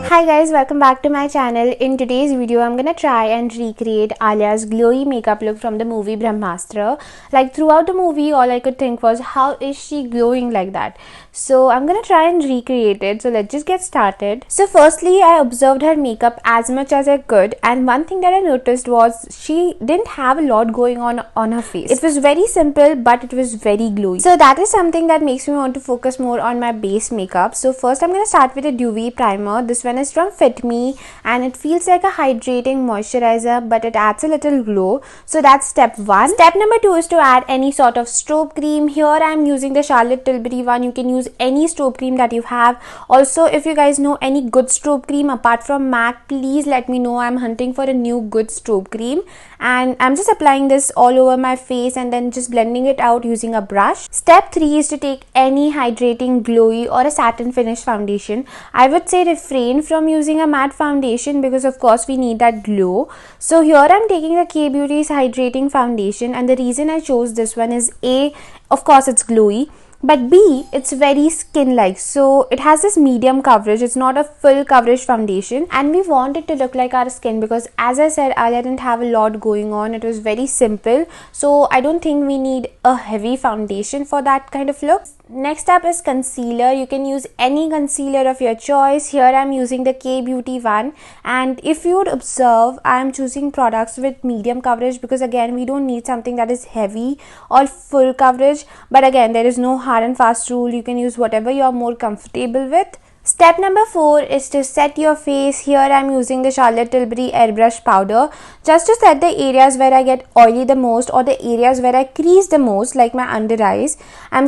Hi guys, welcome back to my channel. In today's video, I'm gonna try and recreate Alia's glowy makeup look from the movie Brahmastra. Like throughout the movie, all I could think was, how is she glowing like that? So I'm gonna try and recreate it. So let's just get started. So firstly, I observed her makeup as much as I could, and one thing that I noticed was she didn't have a lot going on her face. It was very simple, but it was very glowy. So that is something that makes me want to focus more on my base makeup. So first, I'm gonna start with a dewy primer. This one is from Fit Me, and it feels like a hydrating moisturizer, but it adds a little glow. So that's step one. Step number two is to add any sort of strobe cream. Here I'm using the Charlotte Tilbury one. You can use any strobe cream that you have. Also, if you guys know any good strobe cream apart from M.A.C, please let me know. I'm hunting for a new good strobe cream, and I'm just applying this all over my face and then just blending it out using a brush. Step three is to take any hydrating, glowy or a satin finish foundation. I would say refrain from using a matte foundation because of course we need that glow. So here I'm taking the K Beauty's hydrating foundation, and the reason I chose this one is A, of course it's glowy, but B, it's very skin like, so it has this medium coverage. It's not a full coverage foundation, and we want it to look like our skin because, as I said, Alia didn't have a lot going on. It was very simple, so I don't think we need a heavy foundation for that kind of look. Next up is concealer. You can use any concealer of your choice. Here I'm using the K Beauty one, and if you would observe, I'm choosing products with medium coverage because again we don't need something that is heavy or full coverage, but again there is no hard and fast rule. You can use whatever you're more comfortable with. Step number four is to set your face. Here I'm using the Charlotte Tilbury Airbrush powder just to set the areas where I get oily the most or the areas where I crease the most, like my under eyes. I'm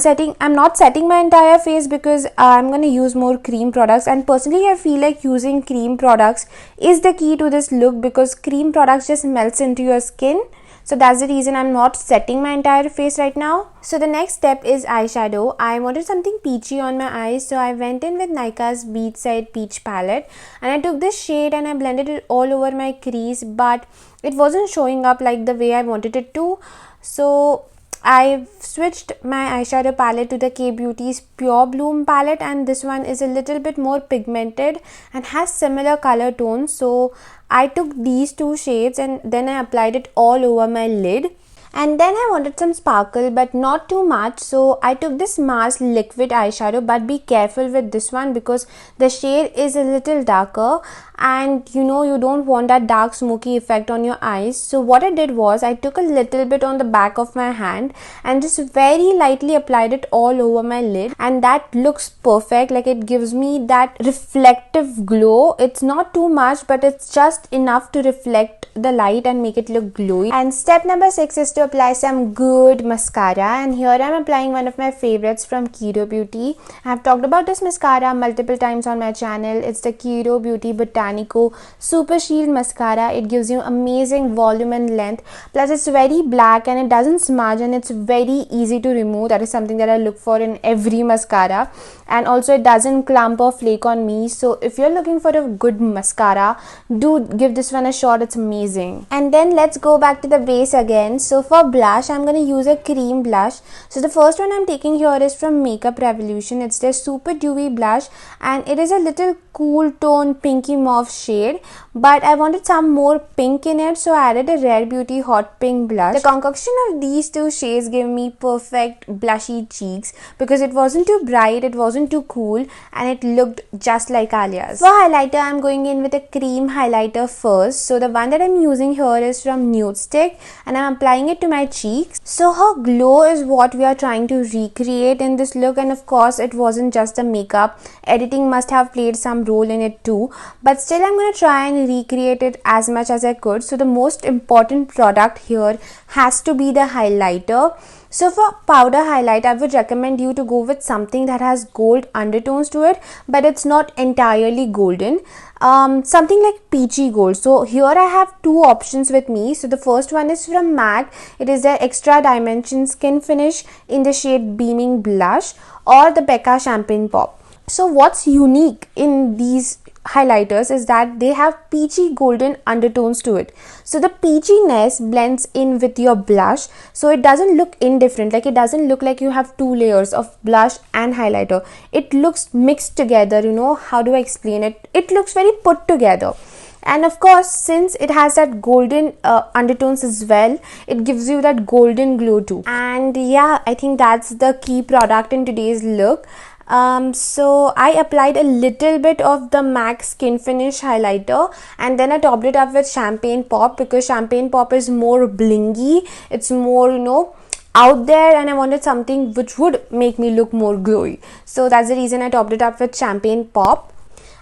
not setting my entire face because I'm going to use more cream products, and personally I feel like using cream products is the key to this look because cream products just melts into your skin. So that's the reason I'm not setting my entire face right now. So the next step is eyeshadow. I wanted something peachy on my eyes, so I went in with Nykaa's Beachside Peach palette, and I took this shade and I blended it all over my crease, but it wasn't showing up like the way I wanted it to. So I switched my eyeshadow palette to the K Beauty's Pure Bloom palette, and this one is a little bit more pigmented and has similar color tones. So I took these two shades and then I applied it all over my lid. And then I wanted some sparkle but not too much, so I took this M.A.C liquid eyeshadow, but be careful with this one because the shade is a little darker and you don't want that dark smoky effect on your eyes. So what I did was I took a little bit on the back of my hand and just very lightly applied it all over my lid, and that looks perfect. Like it gives me that reflective glow. It's not too much, but it's just enough to reflect the light and make it look glowy. And step number 6 is to apply some good mascara, and here I'm applying one of my favorites from KIRO Beauty. I have talked about this mascara multiple times on my channel. It's the KIRO Beauty Botanico Super Shield Mascara. It gives you amazing volume and length, plus it's very black and it doesn't smudge and it's very easy to remove. That is something that I look for in every mascara, and also it doesn't clump or flake on me. So if you're looking for a good mascara, do give this one a shot. It's amazing. And then let's go back to the base again. So for blush, I'm going to use a cream blush. So the first one I'm taking here is from Makeup Revolution. It's their Super Dewy blush, and it is a little cool tone pinky mauve shade, but I wanted some more pink in it, so I added a Rare Beauty Hot Pink blush. The concoction of these two shades gave me perfect blushy cheeks because it wasn't too bright, it wasn't too cool, and it looked just like Alia's. For highlighter, I'm going in with a cream highlighter first. So the one that I'm using here is from Nude Stick, and I'm applying it to my cheeks. So her glow is what we are trying to recreate in this look, and of course it wasn't just the makeup. Editing must have played some role in it too, but still I'm going to try and recreate it as much as I could. So the most important product here has to be the highlighter. So for powder highlight, I would recommend you to go with something that has gold undertones to it, but it's not entirely golden. something like peachy gold. So here I have two options with me. So the first one is from MAC. It is the Extra Dimension Skinfinish in the shade Beaming Blush, or the Becca Champagne Pop. So what's unique in these highlighters is that they have peachy golden undertones to it. So the peachiness blends in with your blush, so it doesn't look indifferent, like it doesn't look like you have two layers of blush and highlighter. It looks mixed together, you know, how do I explain it? It looks very put together. And of course, since it has that golden undertones as well, it gives you that golden glow too. And yeah, I think that's the key product in today's look. So I applied a little bit of the MAC Skinfinish highlighter, and then I topped it up with Champagne Pop, because Champagne Pop is more blingy, it's more, you know, out there, and I wanted something which would make me look more glowy. So that's the reason I topped it up with Champagne Pop.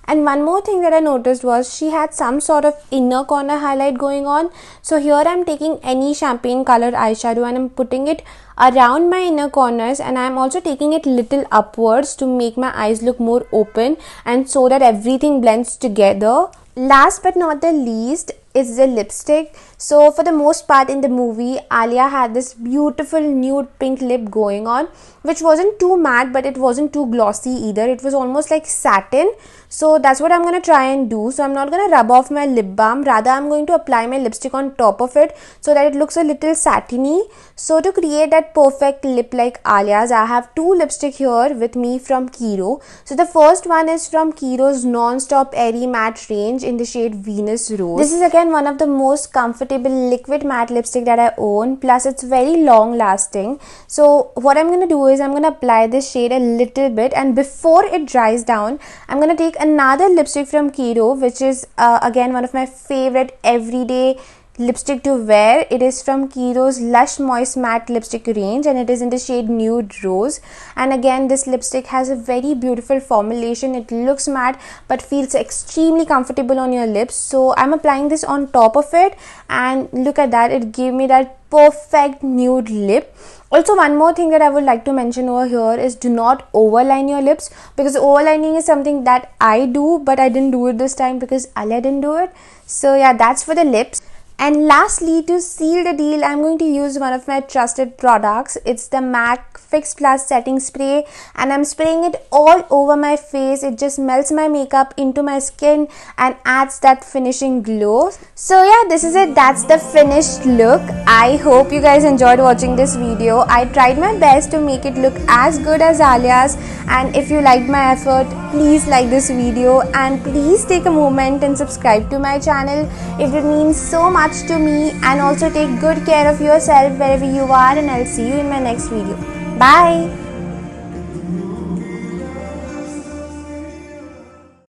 And one more thing that I noticed was she had some sort of inner corner highlight going on. So here I'm taking any champagne colored eyeshadow and I'm putting it around my inner corners, and I'm also taking it little upwards to make my eyes look more open and so that everything blends together. Last but not the least is the lipstick. So for the most part in the movie, Alia had this beautiful nude pink lip going on, which wasn't too matte but it wasn't too glossy either. It was almost like satin. So that's what I'm going to try and do. So I'm not going to rub off my lip balm, rather I'm going to apply my lipstick on top of it so that it looks a little satiny. So to create that perfect lip like Alia's, I have two lipstick here with me from KIRO. So the first one is from KIRO's Non-Stop Airy Matte range in the shade Venus Rose. This is again one of the most comfortable liquid matte lipstick that I own, plus it's very long lasting. So what I'm going to do is I'm going to apply this shade a little bit, and before it dries down, I'm going to take another lipstick from KIRO, which is again one of my favorite everyday lipstick to wear. It is from KIRO's Lush Moist Matte lipstick range, and it is in the shade Nude Rose. And again, this lipstick has a very beautiful formulation. It looks matte but feels extremely comfortable on your lips. So I'm applying this on top of it, and look at that, it gave me that perfect nude lip. Also, one more thing that I would like to mention over here is do not overline your lips, because overlining is something that I do, but I didn't do it this time because Alia didn't do it. So yeah, that's for the lips. And lastly, to seal the deal, I'm going to use one of my trusted products. It's the MAC Fix Plus Setting Spray, and I'm spraying it all over my face. It just melts my makeup into my skin and adds that finishing glow. So yeah, this is it. That's the finished look. I hope you guys enjoyed watching this video. I tried my best to make it look as good as Alia's, and if you liked my effort, please like this video and please take a moment and subscribe to my channel. It would mean so much to me, and also take good care of yourself wherever you are, and I'll see you in my next video. Bye.